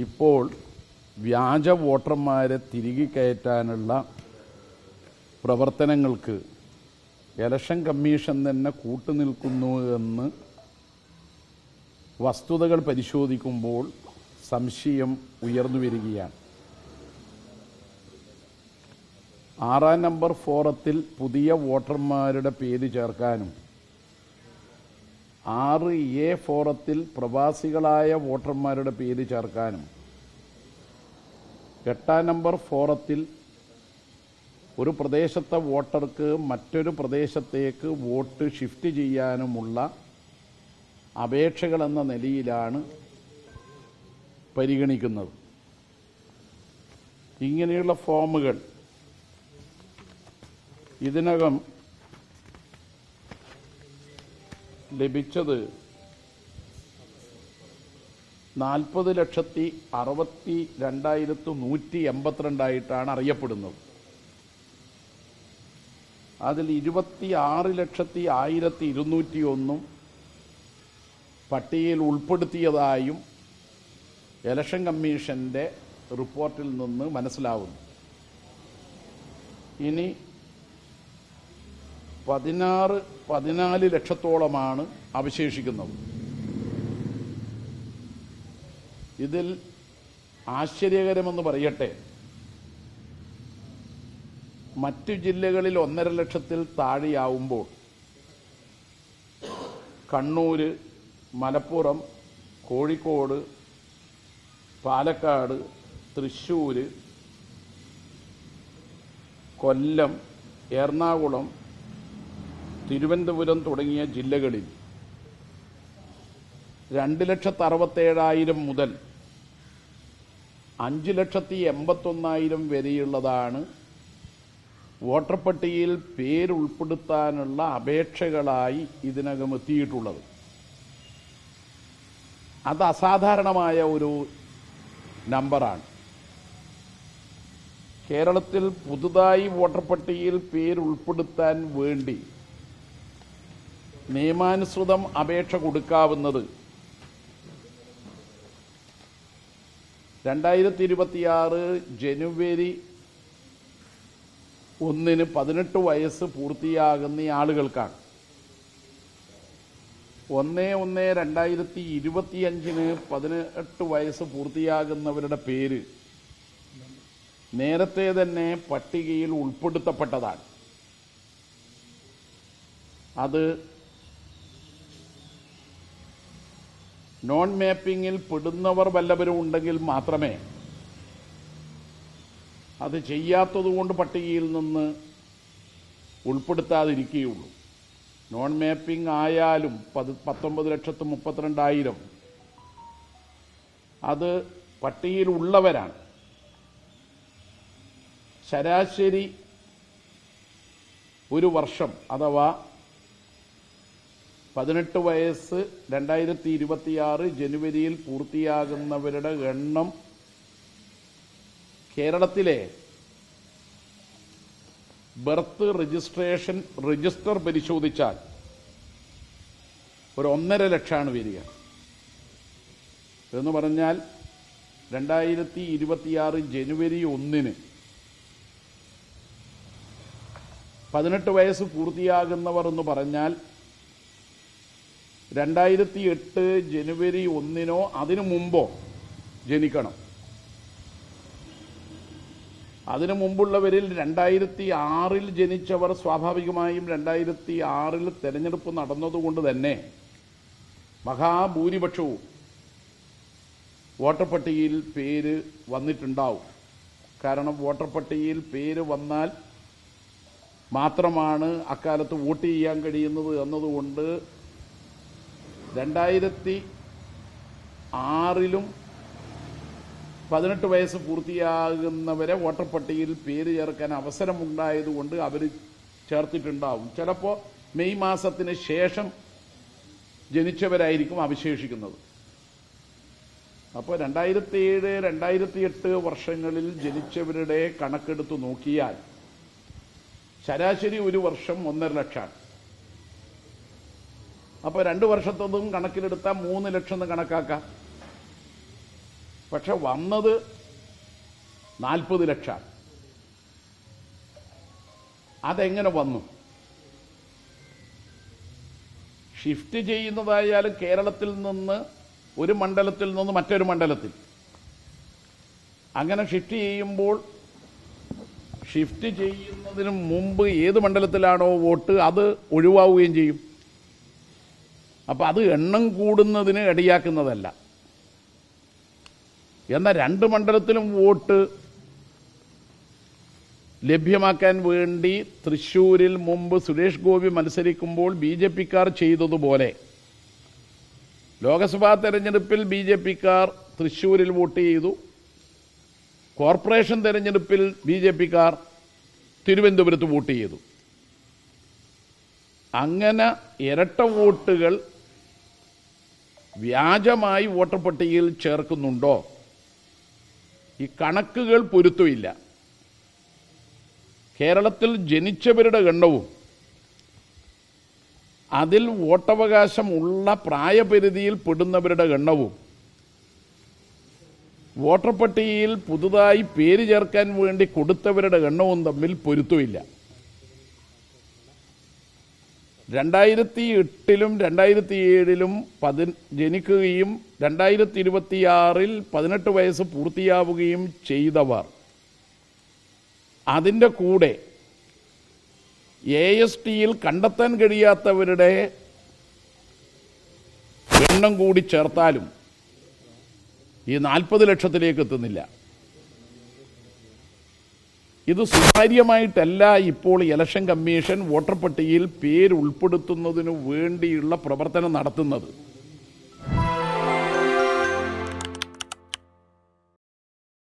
ഇപ്പോൾ വ്യാജ വോട്ടർമാരെ തിരികെ കയറ്റാനുള്ള പ്രവർത്തനങ്ങൾക്ക് ഇലക്ഷൻ കമ്മീഷൻ തന്നെ കൂട്ടുനിൽക്കുന്നു എന്ന് വസ്തുതകൾ പരിശോധിക്കുമ്പോൾ സംശയം ഉയർന്നു വരികയാണ്. 6-ാം നമ്പർ ഫോറത്തിൽ പുതിയ വോട്ടർമാരുടെ പേര് ചേർക്കാനും 6A ഫോറത്തിൽ പ്രവാസികളായ വോട്ടർമാരുടെ പേര് ചേർക്കാനും 8-ാം നമ്പർ ഫോറത്തിൽ ഒരു പ്രദേശത്തെ വോട്ടർക്ക് മറ്റൊരു പ്രദേശത്തേക്ക് വോട്ട് ഷിഫ്റ്റ് ചെയ്യാനുമുള്ള അപേക്ഷകളെന്ന നിലയിലാണ് പരിഗണിക്കുന്നത്. ഇങ്ങനെയുള്ള ഫോമുകൾ ഇതിനകം ലഭിച്ചത് 40,62,182 അറിയപ്പെടുന്നത്. അതിൽ 26,01,201 പട്ടികയിൽ ഉൾപ്പെടുത്തിയതായും ഇലക്ഷൻ കമ്മീഷന്റെ റിപ്പോർട്ടിൽ നിന്ന് മനസ്സിലാവുന്നു. ഇനി 14 ലക്ഷത്തോളമാണ് അവശേഷിക്കുന്നത്. ഇതിൽ ആശ്ചര്യകരമെന്ന് പറയട്ടെ, മറ്റു ജില്ലകളിൽ 1.5 ലക്ഷത്തിൽ താഴെയാവുമ്പോൾ കണ്ണൂർ, മലപ്പുറം, കോഴിക്കോട്, പാലക്കാട്, തൃശ്ശൂർ, കൊല്ലം, എറണാകുളം, തിരുവനന്തപുരം തുടങ്ങിയ ജില്ലകളിൽ 2,67,000 മുതൽ 5,81,000 വരെയുള്ളതാണ് വോട്ടർ പട്ടികയിൽ പേരുൾപ്പെടുത്താനുള്ള അപേക്ഷകളായി ഇതിനകം എത്തിയിട്ടുള്ളത്. അത് അസാധാരണമായ ഒരു നമ്പറാണ്. കേരളത്തിൽ പുതുതായി വോട്ടർ പട്ടികയിൽ പേരുൾപ്പെടുത്താൻ വേണ്ടി നിയമാനുസൃതം അപേക്ഷ കൊടുക്കാവുന്നത് 2026 ജനുവരി 1-ന് 18 വയസ്സ് പൂർത്തിയാകുന്ന ആളുകൾക്കാണ്. 1/1/2025-ന് 18 വയസ്സ് പൂർത്തിയാകുന്നവരുടെ പേര് നേരത്തെ തന്നെ പട്ടികയിൽ ഉൾപ്പെടുത്തപ്പെട്ടതാണ്. അത് നോൺ മാപ്പിങ്ങിൽ പെടുന്നവർ വല്ലവരും ഉണ്ടെങ്കിൽ മാത്രമേ അത് ചെയ്യാത്തതുകൊണ്ട് പട്ടികയിൽ നിന്ന് ഉൾപ്പെടുത്താതിരിക്കുകയുള്ളൂ. നോൺ മാപ്പിംഗ് ആയാലും 19,32,000 അത് പട്ടികയിൽ ഉള്ളവരാണ്. ശരാശരി ഒരു വർഷം അഥവാ 18 വയസ്സ് 2026 ജനുവരിയിൽ പൂർത്തിയാകുന്നവരുടെ എണ്ണം കേരളത്തിലെ ബർത്ത് രജിസ്റ്റർ പരിശോധിച്ചാൽ ഒരു 1.5 ലക്ഷമാണ് വരിക. എന്ന് പറഞ്ഞാൽ 2026 ജനുവരി 1-ന് 18 വയസ്സ് പൂർത്തിയാകുന്നവർ എന്ന് പറഞ്ഞാൽ 2008 ജനുവരി 1-നോ അതിനു മുമ്പോ ജനിക്കണം. അതിനു മുമ്പുള്ളവരിൽ 2006 ജനിച്ചവർ സ്വാഭാവികമായും 2006 തെരഞ്ഞെടുപ്പ് നടന്നതുകൊണ്ട് തന്നെ മഹാഭൂരിപക്ഷവും വോട്ടർ പട്ടികയിൽ പേര് വന്നിട്ടുണ്ടാവും. കാരണം വോട്ടർ പട്ടികയിൽ പേര് വന്നാൽ മാത്രമാണ് അക്കാലത്ത് വോട്ട് ചെയ്യാൻ കഴിയുന്നത് എന്നതുകൊണ്ട് 2006-ലും 18 വയസ്സ് പൂർത്തിയാകുന്നവരെ വോട്ടർ പട്ടികയിൽ പേര് ചേർക്കാൻ അവസരമുണ്ടായതുകൊണ്ട് അവർ ചേർത്തിട്ടുണ്ടാവും. ചിലപ്പോൾ മെയ് മാസത്തിന് ശേഷം ജനിച്ചവരായിരിക്കും അവശേഷിക്കുന്നത്. അപ്പോൾ 2007, 2008 വർഷങ്ങളിൽ ജനിച്ചവരുടെ കണക്കെടുത്ത് നോക്കിയാൽ ശരാശരി ഒരു വർഷം 1.5 ലക്ഷമാണ്. അപ്പോൾ 2 വർഷത്തതും കണക്കിലെടുത്താൽ 3 ലക്ഷം എന്ന് കണക്കാക്കാം. പക്ഷെ വന്നത് 40 ലക്ഷം. അതെങ്ങനെ വന്നു? ഷിഫ്റ്റ് ചെയ്യുന്നതായാലും കേരളത്തിൽ നിന്ന് ഒരു മണ്ഡലത്തിൽ നിന്ന് മറ്റൊരു മണ്ഡലത്തിൽ അങ്ങനെ ഷിഫ്റ്റ് ചെയ്യുമ്പോൾ ഷിഫ്റ്റ് ചെയ്യുന്നതിന് മുമ്പ് ഏത് മണ്ഡലത്തിലാണോ വോട്ട് അത് ഒഴിവാവുകയും ചെയ്യും. അപ്പം അത് എണ്ണം കൂടുന്നതിന് ഇടയാക്കുന്നതല്ല. എന്നാൽ 2 മണ്ഡലത്തിലും വോട്ട് ലഭ്യമാക്കാൻ വേണ്ടി തൃശ്ശൂരിൽ മുമ്പ് സുരേഷ് ഗോപി മത്സരിക്കുമ്പോൾ BJPക്കാർ ചെയ്തതുപോലെ ലോക്സഭാ തെരഞ്ഞെടുപ്പിൽ BJPക്കാർ തൃശ്ശൂരിൽ വോട്ട് ചെയ്തു. കോർപ്പറേഷൻ തെരഞ്ഞെടുപ്പിൽ BJPക്കാർ തിരുവനന്തപുരത്ത് വോട്ട് ചെയ്തു. അങ്ങനെ ഇരട്ട വോട്ടുകൾ വ്യാജമായി വോട്ടർ പട്ടികയിൽ ചേർക്കുന്നുണ്ടോ? ഈ കണക്കുകൾ പൊരുത്തമില്ല. കേരളത്തിൽ ജനിച്ചവരുടെ എണ്ണവും അതിൽ വോട്ടവകാശമുള്ള പ്രായപരിധിയിൽ പെടുന്നവരുടെ എണ്ണവും വോട്ടർ പട്ടികയിൽ പുതുതായി പേര് ചേർക്കാൻ വേണ്ടി കൊടുത്തവരുടെ എണ്ണവും തമ്മിൽ പൊരുത്തമില്ല. 2008-ലും 2007-ലും ജനിക്കുകയും 2026-ൽ 18 വയസ്സ് പൂർത്തിയാവുകയും ചെയ്തവർ അതിൻ്റെ കൂടെ ASTയിൽ കണ്ടെത്താൻ കഴിയാത്തവരുടെ എണ്ണം കൂടി ചേർത്താലും ഈ 40 ലക്ഷത്തിലേക്ക് എത്തുന്നില്ല. ഇത് സുതാര്യമായിട്ടല്ല ഇപ്പോൾ ഇലക്ഷൻ കമ്മീഷൻ വോട്ടർ പട്ടികയിൽ പേര് ഉൾപ്പെടുത്തുന്നതിനു വേണ്ടിയുള്ള പ്രവർത്തനം നടത്തുന്നത്.